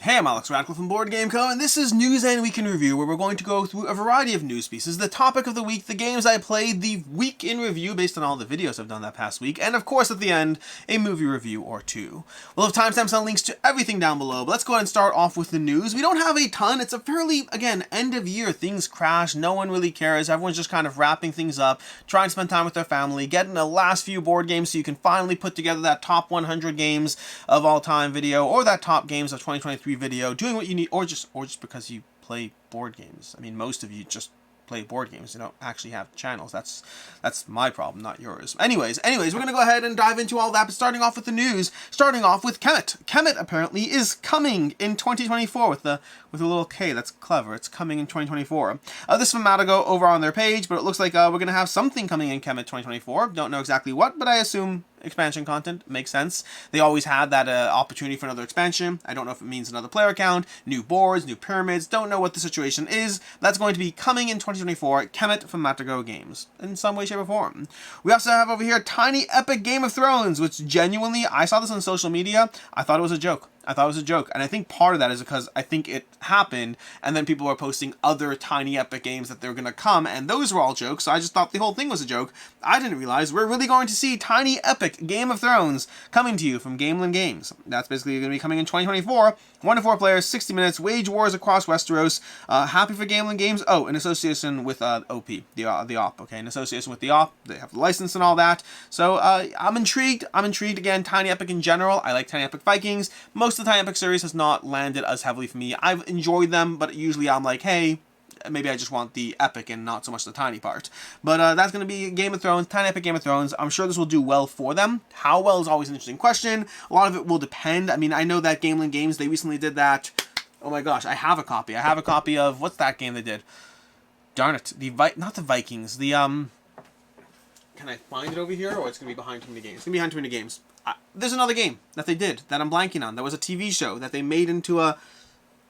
Hey, I'm Alex Radcliffe from Board Game Co, and this is News and Week in Review, where we're going to go through a variety of news pieces, the topic of the week, the games I played, the week in review based on all the videos I've done that past week, and of course at the end, a movie review or two. We'll have timestamps and links to everything down below, but let's go ahead and start off with the news. We don't have a ton, it's a fairly, again, end of year, things crash, no one really cares, everyone's just kind of wrapping things up, trying to spend time with their family, getting the last few board games so you can finally put together that top 100 games of all time video, or that top games of 2023 video, doing what you need, or just because you play board games. I mean, most of you just play board games. You don't actually have channels. That's my problem, not yours. Anyways, we're gonna go ahead and dive into all that. But starting off with the news, starting off with Kemet. Kemet apparently is coming in 2024 with a little K. That's clever. It's coming in 2024. This is from Matago over on their page, but it looks like we're gonna have something coming in Kemet 2024. Don't know exactly what, but I assume expansion content makes sense. They always had that opportunity for another expansion. I don't know if it means another player count, new boards, new pyramids. Don't know what the situation is. That's going to be coming in 2024. Kemet from Matago Games in some way, shape, or form. We also have over here Tiny Epic Game of Thrones, which genuinely, I saw this on social media. I thought it was a joke. And I think part of that is because I think it happened, and then people were posting other Tiny Epic games that they're going to come, and those were all jokes, so I just thought the whole thing was a joke. I didn't realize we're really going to see Tiny Epic Game of Thrones coming to you from Gamelyn Games. That's basically going to be coming in 2024. 1 to 4 players, 60 minutes, wage wars across Westeros. Happy for Gamelyn Games. Oh, in association with OP, the OP, okay, in association with the OP. They have the license and all that. So I'm intrigued. Again, Tiny Epic in general. I like Tiny Epic Vikings. Most of the Tiny Epic series has not landed as heavily for me. I've enjoyed them, but usually I'm like, hey, maybe I just want the epic and not so much the tiny part. But that's going to be Game of Thrones, Tiny Epic Game of Thrones. I'm sure this will do well for them. How well is always an interesting question. A lot of it will depend. I mean, I know that Gamelyn Games, they recently did that. Oh my gosh, I have a copy. I have a copy of, what's that game they did? Darn it. Not the Vikings. The, can I find it over here, or it's going to be behind too many games? It's going to be behind too many games. There's another game that they did that I'm blanking on. That was a TV show that they made into a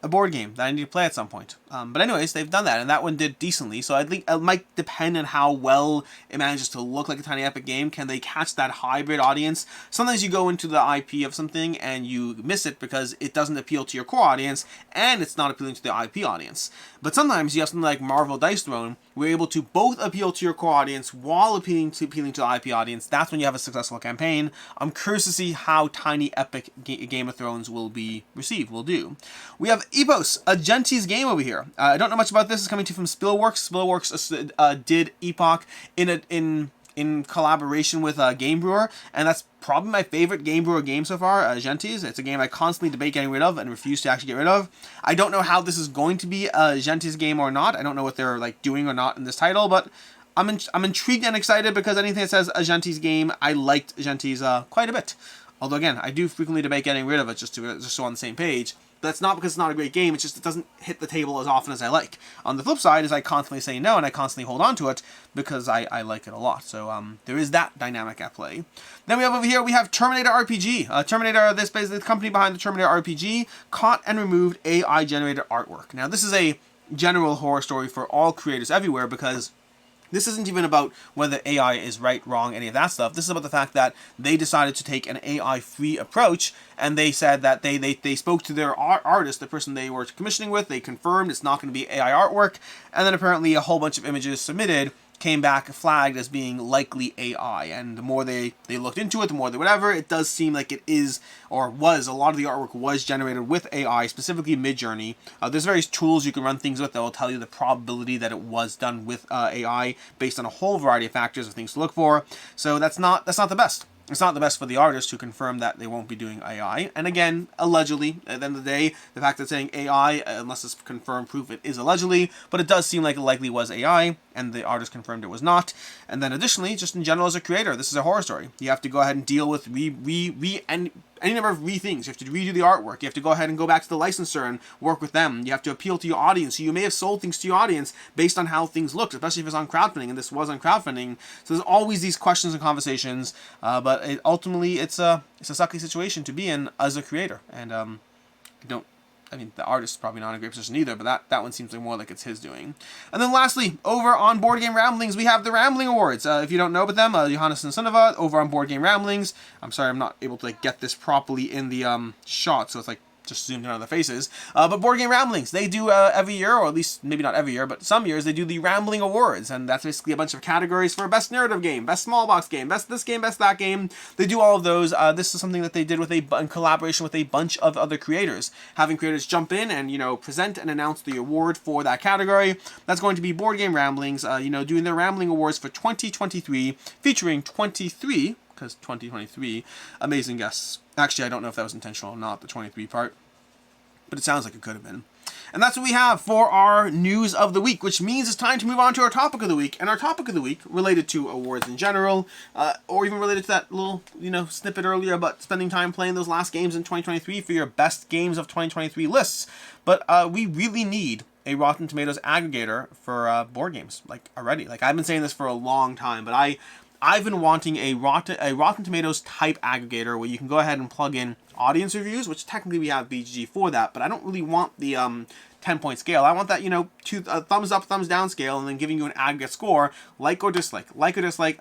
board game that I need to play at some point. But anyways, they've done that, and that one did decently. So I think it might depend on how well it manages to look like a Tiny Epic game. Can they catch that hybrid audience? Sometimes you go into the IP of something and you miss it because it doesn't appeal to your core audience, and it's not appealing to the IP audience. But sometimes you have something like Marvel Dice Throne, where you're able to both appeal to your core audience while appealing to the IP audience. That's when you have a successful campaign. I'm curious to see how Tiny Epic Game of Thrones will be received, will do. We have Epos, a Gentes game over here. I don't know much about this. It's coming to you from Spillworks. Spillworks did Epoch in collaboration with Game Brewer, and that's probably my favorite Game Brewer game so far, Gentes. It's a game I constantly debate getting rid of and refuse to actually get rid of. I don't know how this is going to be a Gentes game or not. I don't know what they're like doing or not in this title, but I'm intrigued and excited because anything that says a Gentes game, I liked Gentes quite a bit. Although again, I do frequently debate getting rid of it just so on the same page. That's not because it's not a great game, it's just it doesn't hit the table as often as I like. On the flip side is I constantly say no, and I constantly hold on to it because I like it a lot. So there is that dynamic at play. Then we have over here, we have Terminator RPG. Terminator, this basically the company behind the Terminator RPG, caught and removed AI-generated artwork. Now this is a general horror story for all creators everywhere because this isn't even about whether AI is right, wrong, any of that stuff. This is about the fact that they decided to take an AI-free approach, and they said that they spoke to their artist, the person they were commissioning with. They confirmed it's not going to be AI artwork, and then apparently a whole bunch of images submitted came back flagged as being likely AI, and the more they looked into it, the more they whatever, it does seem like it is, or was, a lot of the artwork was generated with AI, specifically Midjourney. There's various tools you can run things with that will tell you the probability that it was done with AI based on a whole variety of factors of things to look for, so that's not the best. It's not the best for the artist to confirm that they won't be doing AI. And again, allegedly, at the end of the day, the fact that it's saying AI, unless it's confirmed proof, it is allegedly, but it does seem like it likely was AI, and the artist confirmed it was not. And then additionally, just in general as a creator, this is a horror story. You have to go ahead and deal with any number of things. You have to redo the artwork. You have to go ahead and go back to the licensor and work with them. You have to appeal to your audience. So you may have sold things to your audience based on how things looked, especially if it's on crowdfunding, and this was on crowdfunding. So there's always these questions and conversations, but ultimately it's a sucky situation to be in as a creator. And I mean, the artist's probably not in a great position either, but that one seems like more like it's his doing. And then lastly, over on Board Game Ramblings, we have the Rambling Awards. If you don't know about them, Johannes and Sunniva over on Board Game Ramblings. I'm sorry, I'm not able to get this properly in the shot, so it's like just zoomed in on their faces. But Board Game Ramblings, they do every year, or at least maybe not every year, but some years, they do the Rambling Awards, and that's basically a bunch of categories for best narrative game, best small box game, best this game, best that game. They do all of those. This is something that they did in collaboration with a bunch of other creators, having creators jump in and, you know, present and announce the award for that category. That's going to be Board Game Ramblings, you know, doing their Rambling Awards for 2023, featuring 23, because 2023, amazing guests. Actually, I don't know if that was intentional or not, the 23 part, but it sounds like it could have been. And that's what we have for our news of the week, which means it's time to move on to our topic of the week. And our topic of the week, related to awards in general, or even related to that little, you know, snippet earlier about spending time playing those last games in 2023 for your best games of 2023 lists. But we really need a Rotten Tomatoes aggregator for board games, like, already. Like, I've been saying this for a long time, but I've been wanting a Rotten Tomatoes type aggregator where you can go ahead and plug in audience reviews, which technically we have BGG for that, but I don't really want the 10-point scale. I want that, you know, thumbs up, thumbs down scale, and then giving you an aggregate score, like or dislike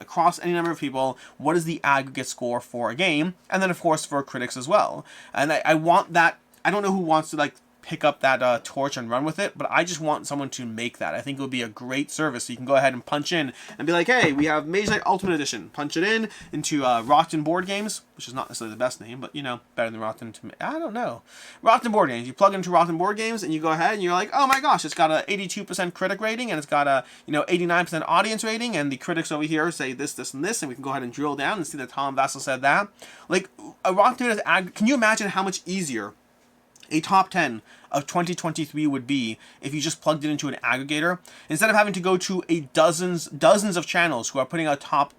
across any number of people. What is the aggregate score for a game? And then, of course, for critics as well. And I want that. I don't know who wants to, like, pick up that torch and run with it, but I just want someone to make that. I think it would be a great service. So you can go ahead and punch in and be like, hey, we have Mage Knight Ultimate Edition. Punch it in into Rotten Board Games, which is not necessarily the best name, but, you know, better than Rotten. I don't know. Rotten Board Games. You plug into Rotten Board Games and you go ahead and you're like, oh my gosh, it's got a 82% critic rating and it's got a, you know, 89% audience rating, and the critics over here say this, this, and this, and we can go ahead and drill down and see that Tom Vassell said that. Like, a Rotten Tomatoes can you imagine how much easier a top 10 of 2023 would be if you just plugged it into an aggregator, instead of having to go to dozens of channels who are putting out top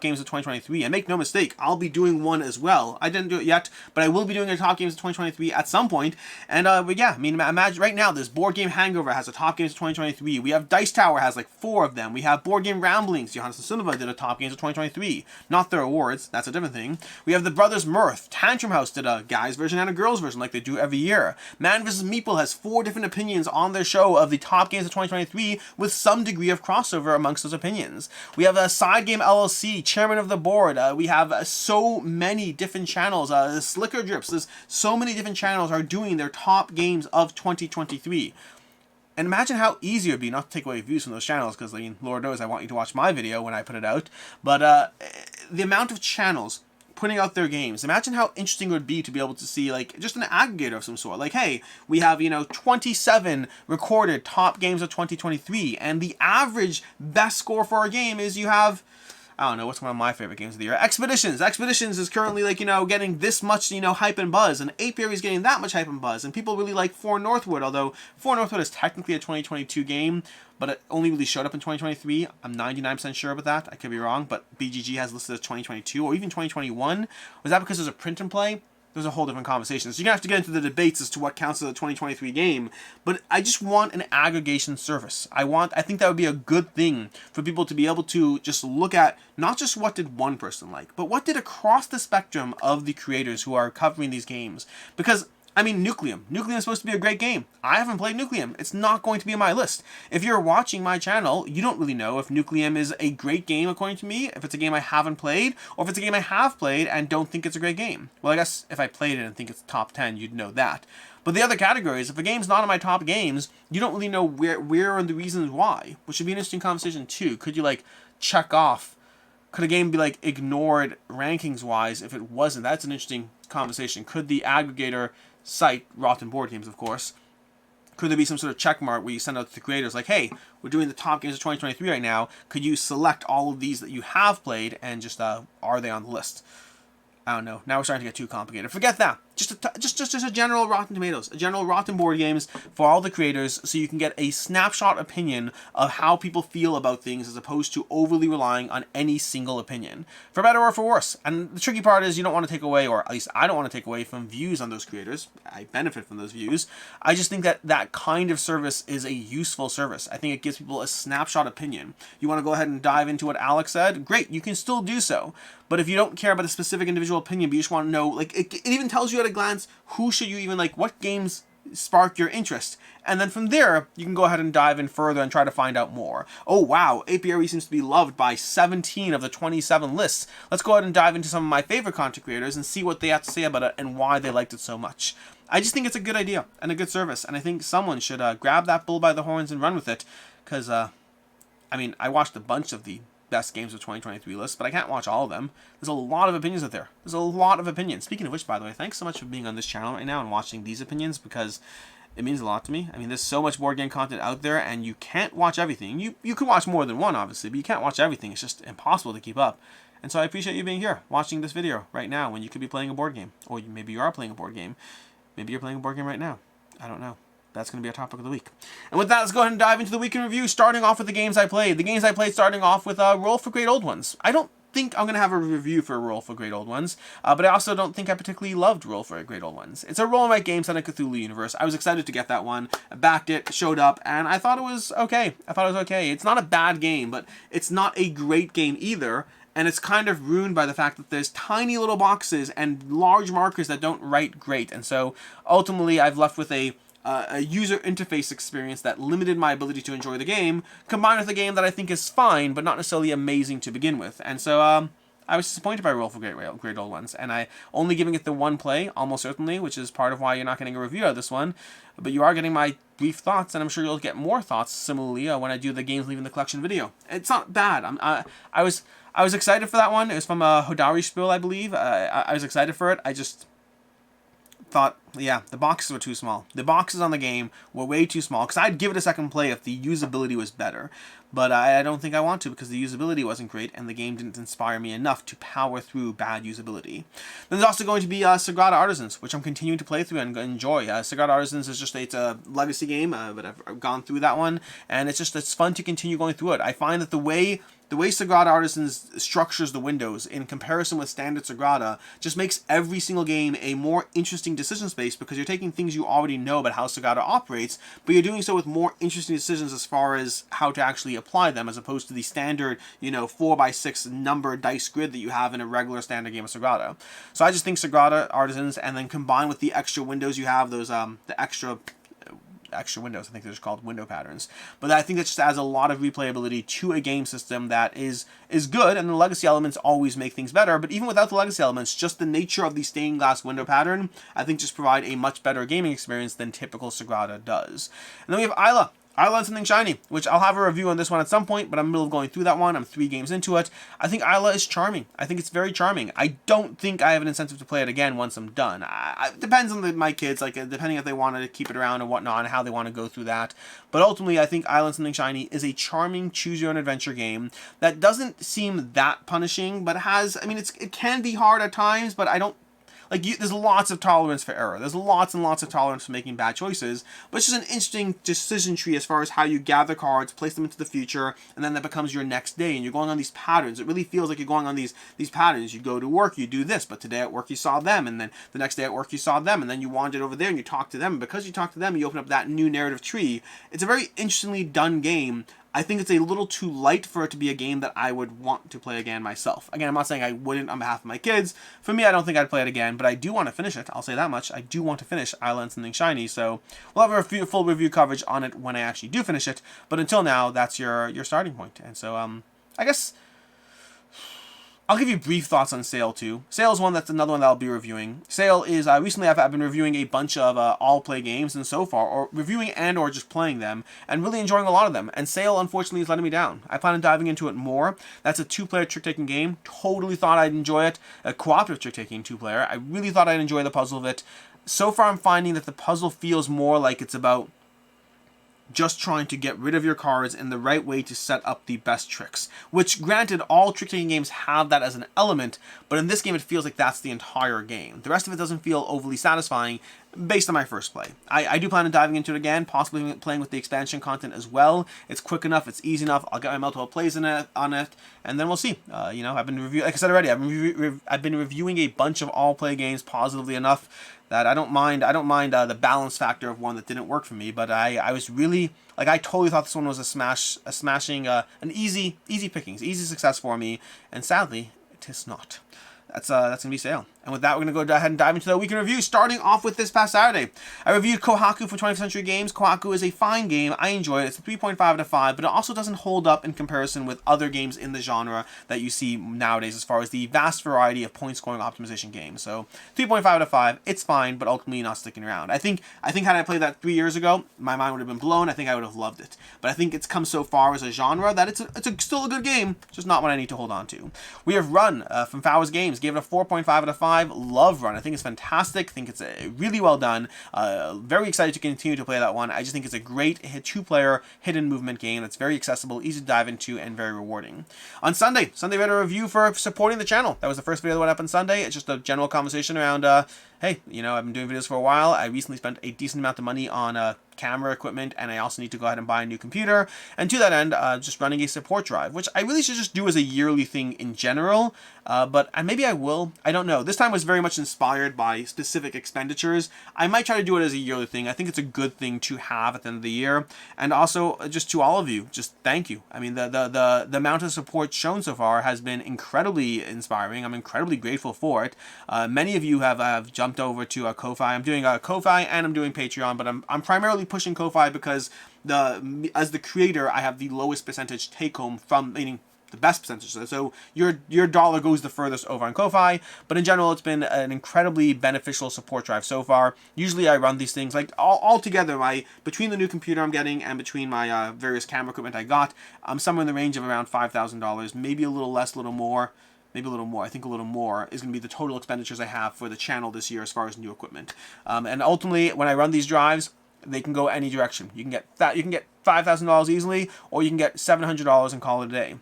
games of 2023. And make no mistake, I'll be doing one as well. I didn't do it yet, but I will be doing a top games of 2023 at some point. And but yeah, I mean, imagine right now, this Board Game Hangover has a top games of 2023. We have Dice Tower has like 4 of them. We have Board Game Ramblings. Johannes and Sunniva did a top games of 2023. Not their awards, that's a different thing. We have the Brothers Mirth. Tantrum House did a guys version and a girls version like they do every year. Man vs. Meeple has 4 different opinions on their show of the top games of 2023 with some degree of crossover amongst those opinions. We have a Side Game LLC, chairman of the board. We have so many different channels. Slicker Drips, there's so many different channels are doing their top games of 2023. And imagine how easy it would be, not to take away views from those channels, because, I mean, Lord knows I want you to watch my video when I put it out, but the amount of channels putting out their games. Imagine how interesting it would be to be able to see, like, just an aggregator of some sort. Like, hey, we have, you know, 27 recorded top games of 2023, and the average best score for a game is you have, I don't know, what's one of my favorite games of the year? Expeditions. Expeditions is currently, like, you know, getting this much, you know, hype and buzz, and Apiary is getting that much hype and buzz, and people really like For Northwood, although For Northwood is technically a 2022 game, but it only really showed up in 2023. I'm 99% sure about that. I could be wrong, but BGG has listed as 2022 or even 2021. Was that because there's a print and play? There's a whole different conversation. So you're going to have to get into the debates as to what counts as a 2023 game. But I just want an aggregation service. I think that would be a good thing for people to be able to just look at not just what did one person like, but what did across the spectrum of the creators who are covering these games. Because, I mean, Nucleum. Nucleum is supposed to be a great game. I haven't played Nucleum. It's not going to be on my list. If you're watching my channel, you don't really know if Nucleum is a great game according to me, if it's a game I haven't played, or if it's a game I have played and don't think it's a great game. Well, I guess if I played it and think it's top 10, you'd know that. But the other categories, if a game's not in my top games, you don't really know where are the reasons why, which would be an interesting conversation too. Could you, like, check off? Could a game be, like, ignored rankings-wise if it wasn't? That's an interesting conversation. Could the aggregator site, Rotten Board Games, of course, could there be some sort of check mark where you send out to the creators like, hey, we're doing the top games of 2023 right now, could you select all of these that you have played and just are they on the list? I don't know. Now we're starting to get too complicated. Forget that. Just a general Rotten Tomatoes, a general Rotten Board Games for all the creators, so you can get a snapshot opinion of how people feel about things as opposed to overly relying on any single opinion, for better or for worse. And the tricky part is you don't want to take away, or at least I don't want to take away from views on those creators. I benefit from those views. I just think that that kind of service is a useful service. I think it gives people a snapshot opinion. You want to go ahead and dive into what Alex said? Great, you can still do so. But if you don't care about a specific individual opinion, but you just want to know, like, it even tells you at a glance who should you even, like, what games spark your interest. And then from there, you can go ahead and dive in further and try to find out more. Oh wow, APRE seems to be loved by 17 of the 27 lists. Let's go ahead and dive into some of my favorite content creators and see what they have to say about it and why they liked it so much. I just think it's a good idea and a good service, and I think someone should grab that bull by the horns and run with it, because, I mean, I watched a bunch of the best games of 2023 lists, but I can't watch all of them. There's a lot of opinions out there. There's a lot of opinions. Speaking of which, by the way, thanks so much for being on this channel right now and watching these opinions, because it means a lot to me. I mean, there's so much board game content out there, and you can't watch everything. You can watch more than one, obviously, but you can't watch everything. It's just impossible to keep up. And so I appreciate you being here, watching this video right now when you could be playing a board game. Or maybe you are playing a board game. Maybe you're playing a board game right now. I don't know. That's going to be our topic of the week. And with that, let's go ahead and dive into the week in review, starting off with the games I played. The games I played starting off with Roll for Great Old Ones. I don't think I'm going to have a review for Roll for Great Old Ones, but I also don't think I particularly loved Roll for Great Old Ones. It's a roll and write game set in Cthulhu universe. I was excited to get that one. I backed it, showed up, and I thought it was okay. It's not a bad game, but it's not a great game either. And it's kind of ruined by the fact that there's tiny little boxes and large markers that don't write great. And so ultimately I've left with a user interface experience that limited my ability to enjoy the game, combined with a game that I think is fine, but not necessarily amazing to begin with. And so I was disappointed by Roll for Great Old Ones, and I only giving it the one play, almost certainly, which is part of why you're not getting a review of this one. But you are getting my brief thoughts, and I'm sure you'll get more thoughts similarly when I do the Games Leaving the Collection video. It's not bad. I was excited for that one. It was from Hodari Spiel, I believe. I was excited for it. I just thought, yeah, the boxes were too small. The boxes on the game were way too small, because I'd give it a second play if the usability was better. But I don't think I want to, because the usability wasn't great, and the game didn't inspire me enough to power through bad usability. Then there's also going to be Sagrada Artisans, which I'm continuing to play through and enjoy. Sagrada Artisans is it's a legacy game, but I've gone through that one, and it's fun to continue going through it. I find that the way Sagrada Artisans structures the windows in comparison with standard Sagrada just makes every single game a more interesting decision space, because you're taking things you already know about how Sagrada operates, but you're doing so with more interesting decisions as far as how to actually apply them, as opposed to the standard, 4x6 numbered dice grid that you have in a regular standard game of Sagrada. So I just think Sagrada Artisans, and then combined with the extra windows you have, those the extra windows, I think they're just called window patterns, but I think that just adds a lot of replayability to a game system that is good, and the legacy elements always make things better. But even without the legacy elements, just the nature of the stained glass window pattern, I think, just provide a much better gaming experience than typical Sagrada does. And then we have Isla and Something Shiny, which I'll have a review on this one at some point, but I'm in the middle of going through that one. I'm 3 games into it. I think Isla is charming. I think it's very charming. I don't think I have an incentive to play it again once I'm done. It depends on my kids, depending if they want to keep it around and whatnot, and how they want to go through that. But ultimately, I think Isla and Something Shiny is a charming choose-your-own-adventure game that doesn't seem that punishing, but has, it can be hard at times, but I don't, there's lots of tolerance for error. There's lots and lots of tolerance for making bad choices, but it's just an interesting decision tree as far as how you gather cards, place them into the future, and then that becomes your next day, and you're going on these patterns. It really feels like you're going on these patterns. You go to work, you do this, but today at work you saw them, and then the next day at work you saw them, and then you wandered over there and you talked to them, and because you talked to them, you open up that new narrative tree. It's a very interestingly done game. I think it's a little too light for it to be a game that I would want to play again myself. Again, I'm not saying I wouldn't on behalf of my kids. For me, I don't think I'd play it again, but I do want to finish it. I'll say that much. I do want to finish Isla and Something Shiny, so we'll have a full review coverage on it when I actually do finish it. But until now, that's your starting point. And so, I guess I'll give you brief thoughts on Sail too. Sail is that's another one that I'll be reviewing. Sail is, recently I've been reviewing a bunch of all-play games, and so far, or reviewing and or just playing them, and really enjoying a lot of them. And Sail, unfortunately, is letting me down. I plan on diving into it more. That's a 2-player trick-taking game. Totally thought I'd enjoy it. A cooperative trick-taking 2-player. I really thought I'd enjoy the puzzle of it. So far, I'm finding that the puzzle feels more like it's about just trying to get rid of your cards in the right way to set up the best tricks. Which, granted, all trick-taking games have that as an element, but in this game it feels like that's the entire game. The rest of it doesn't feel overly satisfying based on my first play. I do plan on diving into it again, possibly playing with the expansion content as well. It's quick enough, it's easy enough, I'll get my multiple plays on it, and then we'll see. I've been like I said already, I've been reviewing a bunch of all-play games positively enough that I don't mind the balance factor of one that didn't work for me, but I was really, I totally thought this one was an easy pickings, easy success for me, and sadly, it is not. That's gonna be Sail. And with that, we're going to go ahead and dive into the week in review, starting off with this past Saturday. I reviewed Kohaku from 20th Century Games. Kohaku is a fine game. I enjoy it. It's a 3.5 out of 5, but it also doesn't hold up in comparison with other games in the genre that you see nowadays as far as the vast variety of point-scoring optimization games. So 3.5 out of 5, it's fine, but ultimately not sticking around. I think had I played that 3 years ago, my mind would have been blown. I think I would have loved it. But I think it's come so far as a genre that it's still a good game, just not what I need to hold on to. We have Run from Fowers Games. Gave it a 4.5 out of 5. Love Run. I think it's fantastic. I think it's really well done. Very excited to continue to play that one. I just think it's a great two-player hidden movement game that's very accessible, easy to dive into, and very rewarding. On Sunday we had a review for supporting the channel. That was the first video that went up on Sunday. It's just a general conversation around, hey, you know, I've been doing videos for a while. I recently spent a decent amount of money on camera equipment, and I also need to go ahead and buy a new computer. And to that end, just running a support drive, which I really should just do as a yearly thing in general. But maybe I will. I don't know. This time was very much inspired by specific expenditures. I might try to do it as a yearly thing. I think it's a good thing to have at the end of the year. And also, just to all of you, just thank you. I mean, the amount of support shown so far has been incredibly inspiring. I'm incredibly grateful for it. Many of you have jumped over to Ko-Fi. I'm doing Ko-Fi and I'm doing Patreon, but I'm primarily pushing Ko-Fi because as the creator, I have the lowest percentage take home from, meaning the best percentage. So your dollar goes the furthest over on Ko-Fi, but in general, it's been an incredibly beneficial support drive so far. Usually I run these things like all together, between the new computer I'm getting and between my various camera equipment I got, I'm somewhere in the range of around $5,000, maybe a little less, a little more. Maybe a little more. I think a little more is going to be the total expenditures I have for the channel this year as far as new equipment. And ultimately, when I run these drives, they can go any direction. You can get that. You can get $5,000 easily, or you can get $700 and call it a day.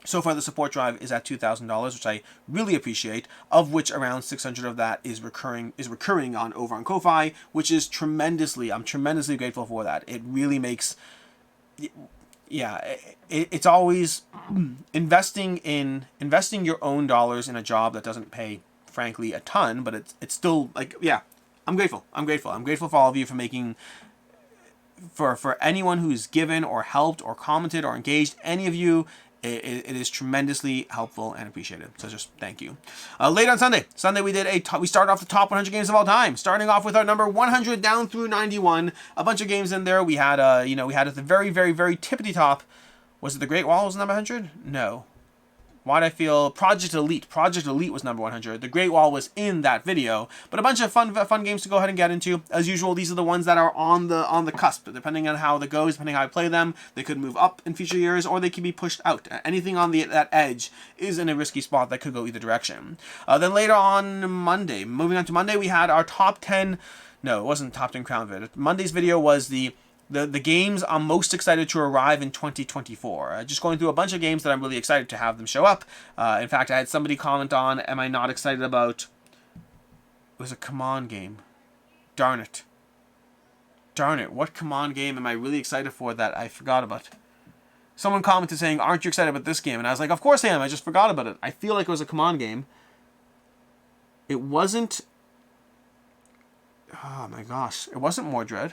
So far, the support drive is at $2,000, which I really appreciate. Of which around $600 of that is recurring on over on Ko-Fi, which is I'm tremendously grateful for that. It really makes. Yeah, it's always investing your own dollars in a job that doesn't pay, frankly, a ton, but it's still like, yeah, I'm grateful. I'm grateful for all of you for making, for anyone who's given or helped or commented or engaged, any of you. It is tremendously helpful and appreciated. So just thank you. Later on Sunday we started off the top 100 games of all time, starting off with our number 100 down through 91. A bunch of games in there. We had we had at the very, very, very tippity top. Was it The Great Wall was number 100? No. Why'd I feel Project Elite? Project Elite was number 100. The Great Wall was in that video, but a bunch of fun games to go ahead and get into. As usual, these are the ones that are on the cusp. Depending on how that goes, depending on how I play them, they could move up in future years, or they could be pushed out. Anything on that edge is in a risky spot that could go either direction. Then later on Monday, moving on to Monday, we had our top 10. No, it wasn't top 10 Crown vid. Monday's video was the games I'm most excited to arrive in 2024. Just going through a bunch of games that I'm really excited to have them show up. In fact, I had somebody comment on, am I not excited about... It was a CMON game. Darn it. What CMON game am I really excited for that I forgot about? Someone commented saying, aren't you excited about this game? And I was like, of course I am, I just forgot about it. I feel like it was a CMON game. It wasn't... Oh my gosh. It wasn't Mordred.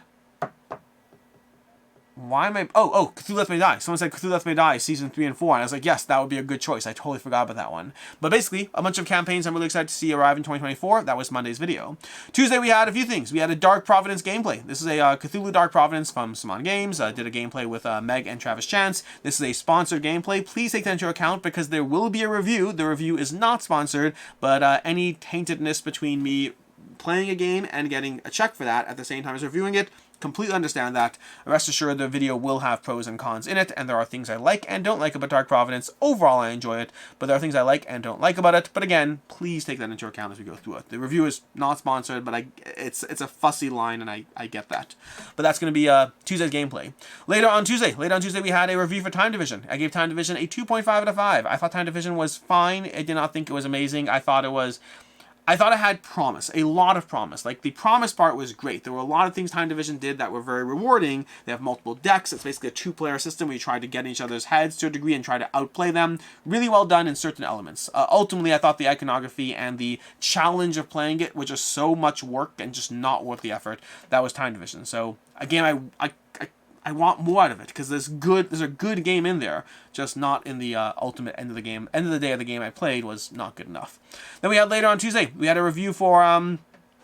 Why am I... Oh, Cthulhu Death May Die. Someone said Cthulhu Death May Die, Season 3 and 4. And I was like, yes, that would be a good choice. I totally forgot about that one. But basically, a bunch of campaigns I'm really excited to see arrive in 2024. That was Monday's video. Tuesday, we had a few things. We had a Dark Providence gameplay. This is a Cthulhu Dark Providence from CMON Games. Did a gameplay with Meg and Travis Chance. This is a sponsored gameplay. Please take that into account because there will be a review. The review is not sponsored, but any taintedness between me playing a game and getting a check for that at the same time as reviewing it, completely understand that. Rest assured the video will have pros and cons in it, and there are things I like and don't like about Dark Providence. Overall I enjoy it, but there are things I like and don't like about it. But again, please take that into account as we go through it. The review is not sponsored, but it's a fussy line and I get that. But that's going to be Tuesday's gameplay. Later on Tuesday we had a review for Time Division. I gave Time Division a 2.5 out of 5. I thought Time Division was fine. I did not think it was amazing. I thought it had promise, a lot of promise. Like, the promise part was great. There were a lot of things Time Division did that were very rewarding. They have multiple decks. It's basically a two-player system where you try to get in each other's heads to a degree and try to outplay them. Really well done in certain elements. Ultimately, I thought the iconography and the challenge of playing it was just so much work and just not worth the effort. That was Time Division. So, again, I I want more out of it because there's a good game in there, just not in the ultimate end of the game. End of the day of the game I played was not good enough. Then we had later on Tuesday, we had a review for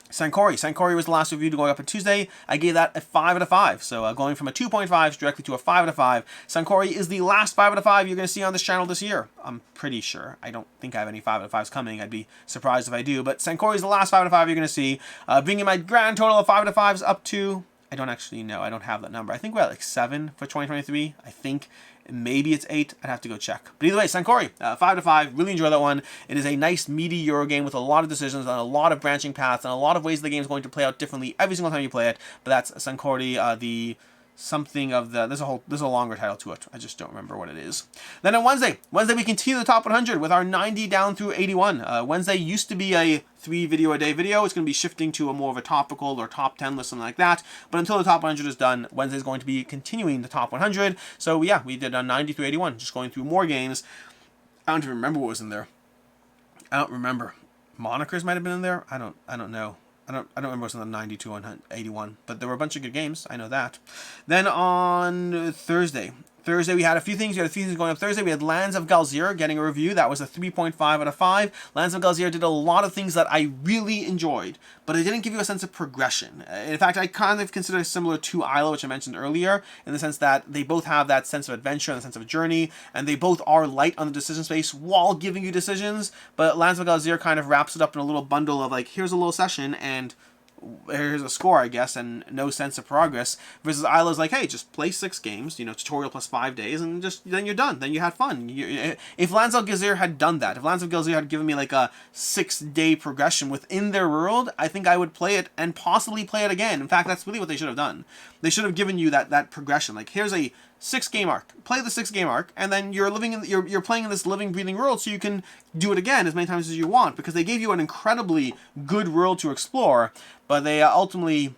Sankori. Sankori was the last review to go up on Tuesday. I gave that a 5 out of 5. So going from a 2.5 directly to a 5 out of 5. Sankori is the last 5 out of 5 you're going to see on this channel this year. I'm pretty sure. I don't think I have any 5 out of 5s coming. I'd be surprised if I do. But Sankori is the last 5 out of 5 you're going to see. Bringing my grand total of 5 out of 5s up to... I don't actually know. I don't have that number. I think we're at like 7 for 2023. I think maybe it's 8. I'd have to go check. But either way, Sankori, 5 out of 5. Really enjoy that one. It is a nice, meaty Euro game with a lot of decisions and a lot of branching paths and a lot of ways the game is going to play out differently every single time you play it. But that's Sankori, the something of the... There's a longer title to it. I just don't remember what it is. Then on Wednesday we continue the top 100 with our 90 down through 81. Wednesday used to be a 3 video a day video. It's going to be shifting to a more of a topical or top 10 list, something like that. But until the top 100 is done, Wednesday is going to be continuing the top 100. So yeah, we did 90 through 81, just going through more games. I don't even remember what was in there. I don't remember. Monikers might have been in there. I don't know. I don't remember what's in the 90 to 81, but there were a bunch of good games. I know that. Then on Thursday we had a few things. We had a few things going up Thursday. We had Lands of Galzyr getting a review. That was a 3.5 out of 5. Lands of Galzyr did a lot of things that I really enjoyed, but it didn't give you a sense of progression. In fact, I kind of consider it similar to Isla, which I mentioned earlier, in the sense that they both have that sense of adventure and the sense of journey, and they both are light on the decision space while giving you decisions, but Lands of Galzyr kind of wraps it up in a little bundle of like, here's a little session, and here's a score, I guess, and no sense of progress. Versus Isla's like, hey, just play 6 games, tutorial plus 5 days, and just then you're done. Then you had fun. If Lands of Galzyr had done that, if Lands of Galzyr had given me like a 6-day progression within their world, I think I would play it and possibly play it again. In fact, that's really what they should have done. They should have given you that progression. Like, here's a 6-game arc. Play the 6-game arc, and then you're playing in this living, breathing world, so you can do it again as many times as you want, because they gave you an incredibly good world to explore, but they ultimately,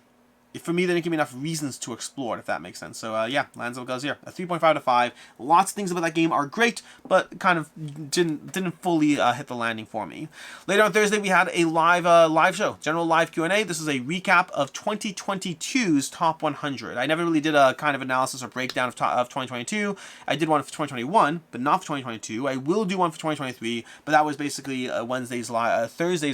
for me, they didn't give me enough reasons to explore it, if that makes sense. So yeah, Lands of Galzyr, a 3.5 out of 5. Lots of things about that game are great, but kind of didn't fully hit the landing for me. Later on Thursday, we had a live show, general live Q&A. This is a recap of 2022's top 100. I never really did a kind of analysis or breakdown of 2022. I did one for 2021, but not for 2022. I will do one for 2023, but that was basically Thursday's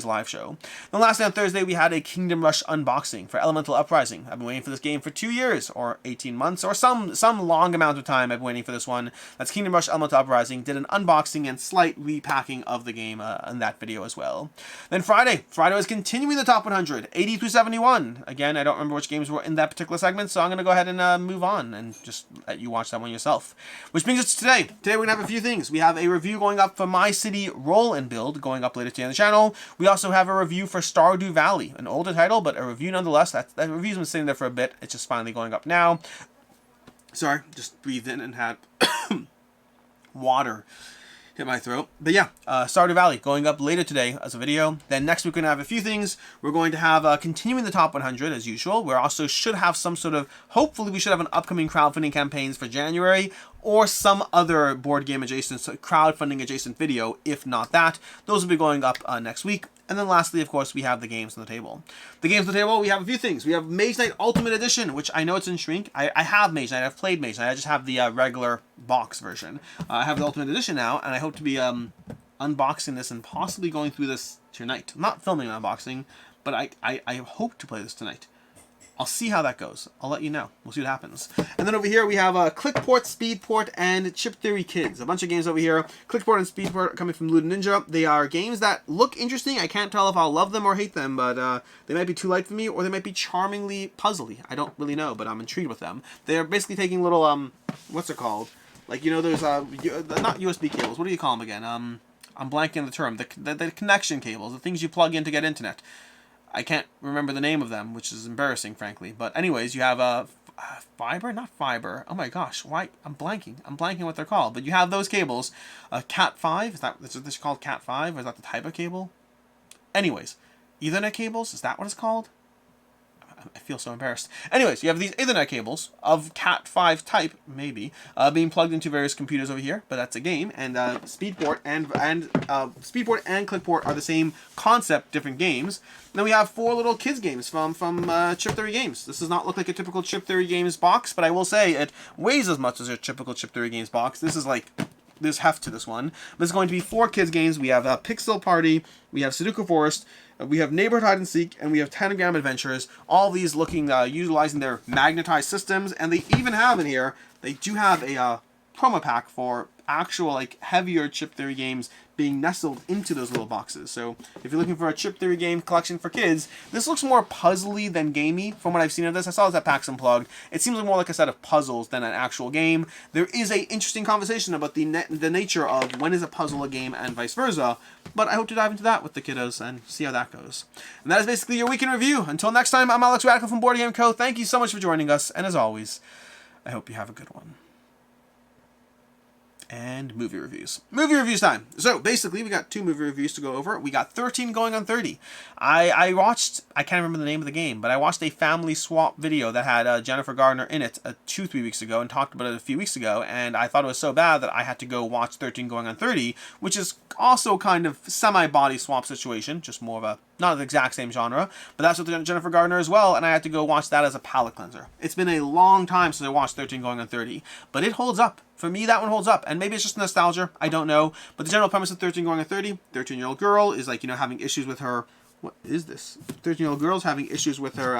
live show. Then lastly on Thursday, we had a Kingdom Rush unboxing for Elemental Uprising. I've been waiting for this game for 2 years, or 18 months, or some long amount of time I've been waiting for this one. That's Kingdom Rush Elemental Uprising. Did an unboxing and slight repacking of the game in that video as well. Then Friday was continuing the top 100, 80 through 71. Again, I don't remember which games were in that particular segment, so I'm going to go ahead and move on and just let you watch that one yourself. Which brings us to today. Today we're going to have a few things. We have a review going up for My City Roll and Build, going up later today on the channel. We also have a review for Stardew Valley, an older title, but a review nonetheless. That review's been sitting there for a bit. It's just finally going up now. Sorry, just breathed in and had water hit my throat. But yeah, Stardew Valley going up later today as a video. Then next week we're going to have a few things. We're going to have continuing the top 100 as usual. We also should have some sort of, hopefully we should have an upcoming crowdfunding campaigns for January, or some other board game adjacent, crowdfunding adjacent video. If not that, those will be going up next week. And then lastly, of course, we have the games on the table. The games on the table, we have a few things. We have Mage Knight Ultimate Edition, which I know it's in shrink. I have Mage Knight. I've played Mage Knight. I just have the regular box version. I have the Ultimate Edition now, and I hope to be unboxing this and possibly going through this tonight. I'm not filming an unboxing, but I hope to play this tonight. I'll see how that goes. I'll let you know. We'll see what happens. And then over here we have Clickport, Speedport, and Chip Theory Kids. A bunch of games over here. Clickport and Speedport coming from Ludo Ninja. They are games that look interesting. I can't tell if I'll love them or hate them, but they might be too light for me, or they might be charmingly puzzly. I don't really know, but I'm intrigued with them. They're basically taking little, what's it called? Like, those, not USB cables. What do you call them again? I'm blanking on the term. The connection cables, the things you plug in to get internet. I can't remember the name of them, which is embarrassing, frankly. But anyways, you have fiber? Not fiber. Oh my gosh, why? I'm blanking. I'm blanking what they're called. But you have those cables. Cat5, is this called Cat5? Or is that the type of cable? Anyways, Ethernet cables, is that what it's called? I feel so embarrassed. Anyways, you have these Ethernet cables of Cat5 type, maybe, being plugged into various computers over here, but that's a game. And Speedport and Speedport and Clickport are the same concept, different games. Then we have 4 little kids games from Chip Theory Games. This does not look like a typical Chip Theory Games box, but I will say it weighs as much as a typical Chip Theory Games box. This is like, there's heft to this one. But it's going to be 4 kids games. We have Pixel Party, we have Sudoku Forest, we have Neighborhood Hide and Seek, and we have Tanagram Adventures. All these looking, utilizing their magnetized systems, and they even have in here, they do have a promo pack for actual, like, heavier Chip Theory games being nestled into those little boxes. So if you're looking for a Chip Theory game collection for kids, this looks more puzzly than gamey from what I've seen of this. I saw this at PAX Unplugged. It seems more like a set of puzzles than an actual game. There is a interesting conversation about the nature of when is a puzzle a game and vice versa, but I hope to dive into that with the kiddos and see how that goes. And that is basically your week in review. Until next time, I'm Alex Radical from Board Game Co. Thank you so much for joining us, and as always, I hope you have a good one. And movie reviews. Movie reviews time. So basically, we got 2 movie reviews to go over. We got 13 going on 30. I watched, I can't remember the name of the game, but I watched a family swap video that had Jennifer Gardner in it 2-3 weeks ago and talked about it a few weeks ago, and I thought it was so bad that I had to go watch 13 going on 30, which is also kind of semi-body swap situation, just more of a, not the exact same genre, but that's with Jennifer Gardner as well, and I had to go watch that as a palate cleanser. It's been a long time since I watched 13 going on 30, but it holds up. For me, that one holds up, and maybe it's just nostalgia, I don't know, but the general premise of 13 going on 30, 13-year-old girl is, like, you know, having issues with her, what is this? 13-year-old girl's having issues with her,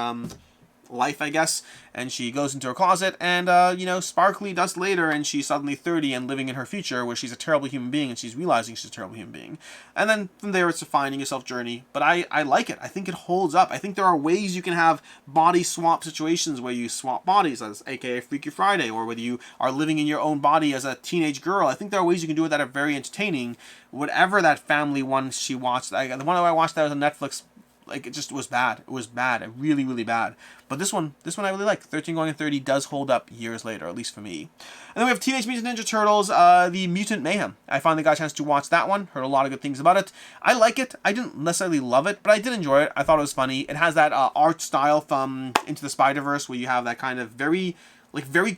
life, I guess, and she goes into her closet, and, you know, sparkly dust later, and she's suddenly 30 and living in her future, where she's a terrible human being, and she's realizing she's a terrible human being. And then from there, it's a finding yourself journey, but I like it. I think it holds up. I think there are ways you can have body swap situations where you swap bodies, as aka Freaky Friday, or whether you are living in your own body as a teenage girl. I think there are ways you can do it that are very entertaining. Whatever that family one she watched, the one that I watched that was on Netflix, like, it just was bad. It was bad. Really, really bad. But this one I really like. 13 going on 30 does hold up years later, at least for me. And then we have Teenage Mutant Ninja Turtles, The Mutant Mayhem. I finally got a chance to watch that one. Heard a lot of good things about it. I like it. I didn't necessarily love it, but I did enjoy it. I thought it was funny. It has that art style from Into the Spider-Verse, where you have that kind of very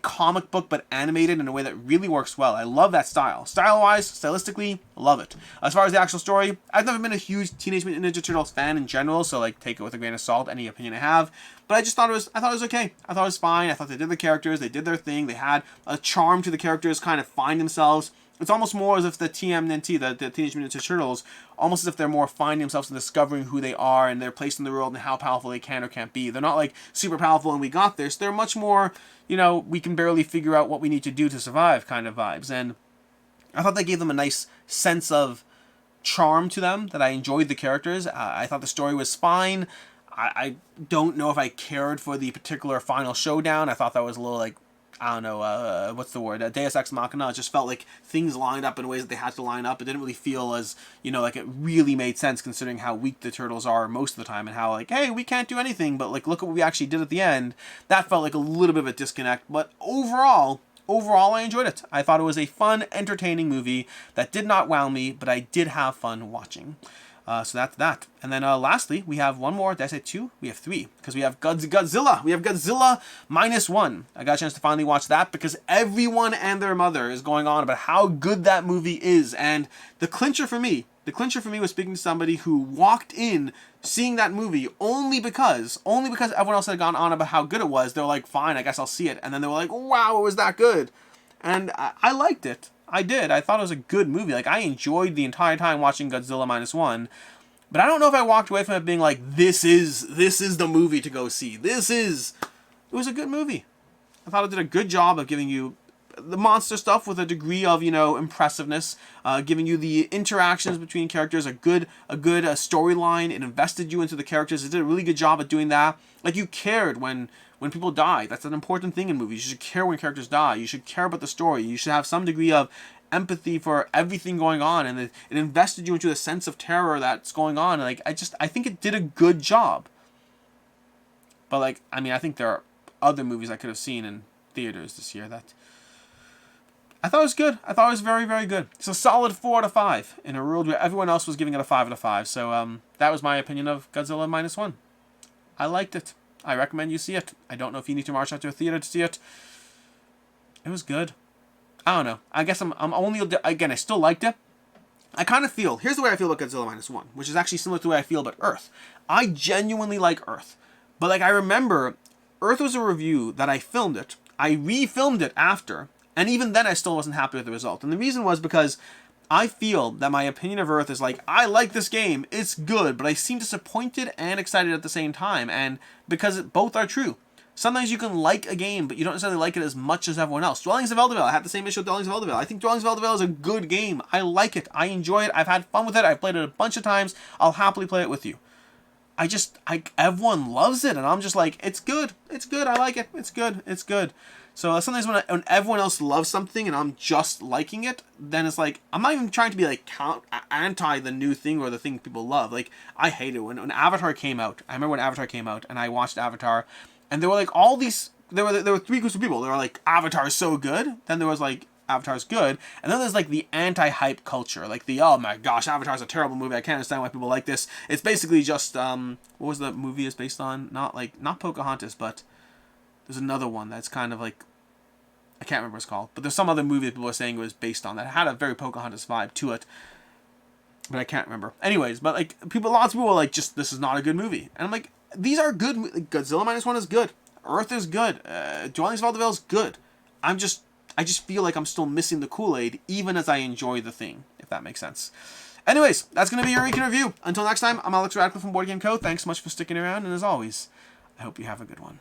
comic book, but animated in a way that really works well. I love that style. Style-wise, stylistically, love it. As far as the actual story, I've never been a huge Teenage Mutant Ninja Turtles fan in general, so, like, take it with a grain of salt, any opinion I have. But I just thought it was okay. I thought it was fine. I thought they did the characters, they did their thing, they had a charm to the characters, kind of find themselves. It's almost more as if the TMNT, the Teenage Mutant Ninja Turtles, almost as if they're more finding themselves and discovering who they are and their place in the world and how powerful they can or can't be. They're not, like, super powerful and we got this. They're much more, you know, we can barely figure out what we need to do to survive kind of vibes. And I thought they gave them a nice sense of charm to them, that I enjoyed the characters. I thought the story was fine. I don't know if I cared for the particular final showdown. I thought that was a little, like, I don't know, what's the word? Deus Ex Machina. It just felt like things lined up in ways that they had to line up. It didn't really feel as, you know, like it really made sense considering how weak the Turtles are most of the time and how, like, hey, we can't do anything, but, like, look at what we actually did at the end. That felt like a little bit of a disconnect, but overall, I enjoyed it. I thought it was a fun, entertaining movie that did not wow me, but I did have fun watching. So that's that. And then lastly, we have one more. Did I say 2? We have 3. Because we have Godzilla. We have Godzilla -1. I got a chance to finally watch that because everyone and their mother is going on about how good that movie is. And the clincher for me was speaking to somebody who walked in seeing that movie only because everyone else had gone on about how good it was. They were like, fine, I guess I'll see it. And then they were like, wow, it was that good. And I liked it. I did. I thought it was a good movie. Like, I enjoyed the entire time watching Godzilla -1. But I don't know if I walked away from it being like, this is the movie to go see. It was a good movie. I thought it did a good job of giving you the monster stuff with a degree of, you know, impressiveness, giving you the interactions between characters, a good storyline. It invested you into the characters. It did a really good job at doing that. Like, you cared when people die. That's an important thing in movies. You should care when characters die. You should care about the story. You should have some degree of empathy for everything going on, and it invested you into a sense of terror that's going on. And, like, I think it did a good job. But, like, I mean, I think there are other movies I could have seen in theaters this year that I thought it was good. I thought it was very, very good. It's a solid 4 out of 5 in a world where everyone else was giving it a 5 out of 5. So that was my opinion of Godzilla -1. I liked it. I recommend you see it. I don't know if you need to march out to a theater to see it. It was good. I don't know. I guess I'm only... Again, I still liked it. I kind of feel... Here's the way I feel about Godzilla Minus One, which is actually similar to the way I feel about Earth. I genuinely like Earth. But, like, I remember Earth was a review that I filmed it. I refilmed it after. And even then, I still wasn't happy with the result. And the reason was because I feel that my opinion of Earth is like, I like this game, it's good, but I seem disappointed and excited at the same time. And because both are true. Sometimes you can like a game, but you don't necessarily like it as much as everyone else. Dwellings of Eldervale, I had the same issue with Dwellings of Eldervale. I think Dwellings of Eldervale is a good game. I like it. I enjoy it. I've had fun with it. I've played it a bunch of times. I'll happily play it with you. Everyone loves it, and I'm just like, it's good. It's good. I like it. It's good. It's good. So sometimes when everyone else loves something and I'm just liking it, then it's like, I'm not even trying to be like anti the new thing or the thing people love. Like, I hate it. When Avatar came out, I remember when Avatar came out, and I watched Avatar, and there were like all these, there were three groups of people. There were like, Avatar's so good. Then there was like, Avatar's good. And then there's like the anti-hype culture. Like the, oh my gosh, Avatar's a terrible movie. I can't understand why people like this. It's basically just, what was the movie it's based on? Not Pocahontas, but there's another one that's kind of like, I can't remember what it's called. But there's some other movie that people are saying it was based on that had a very Pocahontas vibe to it. But I can't remember. Anyways, but like, lots of people are like, just, this is not a good movie. And I'm like, these are good. Godzilla Minus One is good. Earth is good. Dwellings of Eldervale is good. I just feel like I'm still missing the Kool-Aid, even as I enjoy the thing, if that makes sense. Anyways, that's going to be your week in review. Until next time, I'm Alex Radcliffe from Board Game Co. Thanks so much for sticking around, and as always, I hope you have a good one.